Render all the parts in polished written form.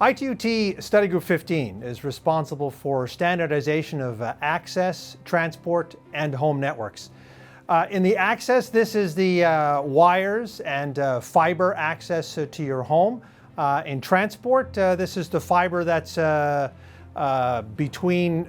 ITU-T Study Group 15 is responsible for standardization of access, transport, and home networks. In the access, this is the wires and fiber access to your home. In transport, this is the fiber that's between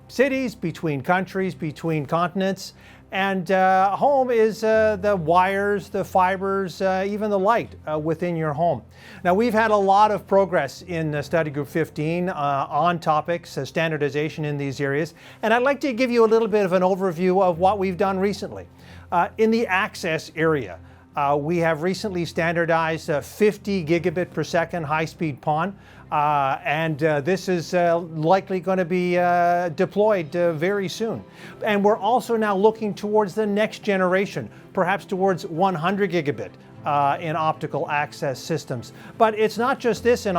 cities, between countries, between continents. And home is the wires, the fibers, even the light within your home. Now, we've had a lot of progress in Study Group 15 on topics, standardization in these areas. And I'd like to give you a little bit of an overview of what we've done recently. In the access area, we have recently standardized 50 gigabit per second high-speed PON. This is likely going to be deployed very soon. And we're also now looking towards the next generation, perhaps towards 100 gigabit in optical access systems. But it's not just this in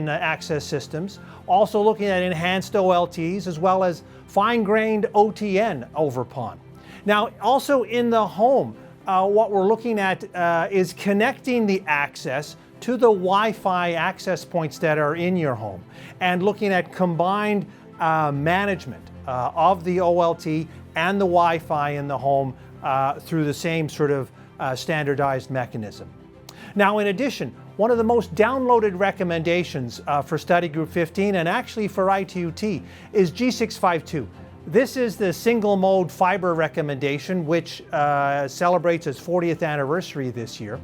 access systems, also looking at enhanced OLTs as well as fine-grained OTN over PON. Now, also in the home, what we're looking at is connecting the access to the Wi-Fi access points that are in your home and looking at combined management of the OLT and the Wi-Fi in the home through the same sort of standardized mechanism. Now, in addition, one of the most downloaded recommendations for Study Group 15 and actually for ITU-T is G652. This is the single mode fiber recommendation, which celebrates its 40th anniversary this year.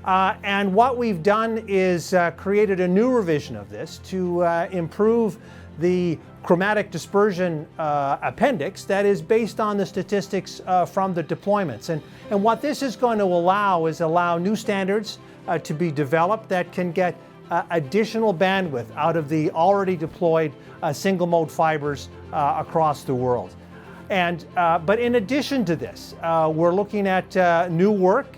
And what we've done is created a new revision of this to improve the chromatic dispersion appendix that is based on the statistics from the deployments. And what this is going to allow new standards to be developed that can get additional bandwidth out of the already deployed single mode fibers across the world. But in addition to this, we're looking at new work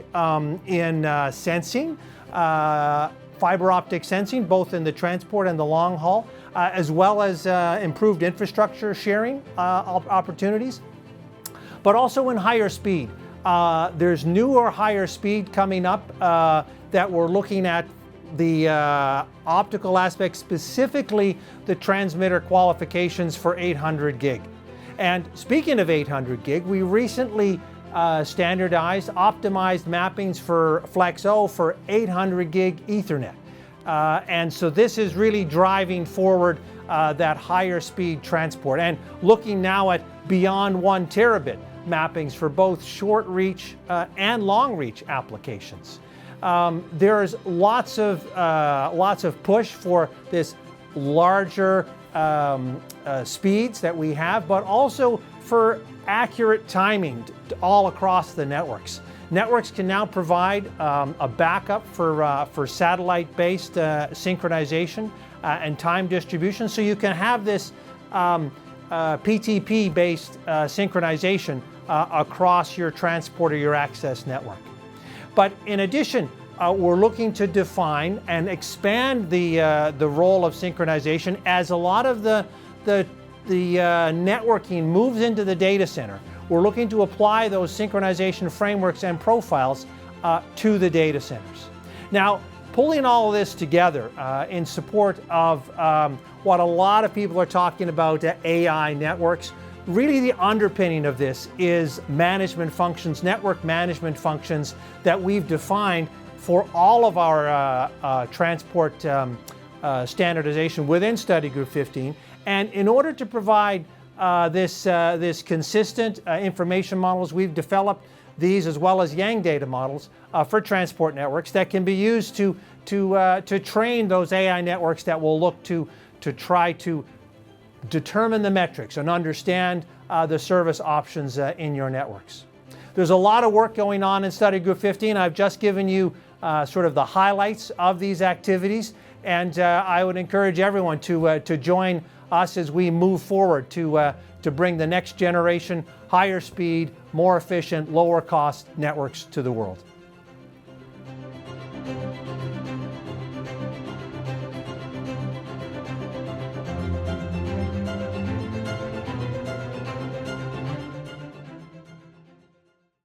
in sensing, fiber optic sensing, both in the transport and the long haul, as well as improved infrastructure sharing opportunities, but also in higher speed. There's newer higher speed coming up that we're looking at the optical aspects, specifically the transmitter qualifications for 800 gig. And speaking of 800 gig, we recently standardized, optimized mappings for FlexO for 800 gig Ethernet. And so this is really driving forward that higher speed transport and looking now at beyond 1 terabit mappings for both short reach and long reach applications. There's lots of push for this larger speeds that we have, but also for accurate timing all across the networks. Networks can now provide a backup for satellite-based synchronization and time distribution, so you can have this PTP-based synchronization across your transport or your access network. But in addition, we're looking to define and expand the role of synchronization as a lot of the networking moves into the data center. We're looking to apply those synchronization frameworks and profiles to the data centers. Now, pulling all of this together in support of what a lot of people are talking about, AI networks, really the underpinning of this is management functions, network management functions that we've defined for all of our transport standardization within Study Group 15. And in order to provide this consistent information models, we've developed these as well as Yang data models for transport networks that can be used to train those AI networks that will look to try to determine the metrics and understand the service options in your networks. There's a lot of work going on in Study Group 15. I've just given you sort of the highlights of these activities, and I would encourage everyone to join us as we move forward to bring the next generation, higher speed, more efficient, lower cost networks to the world.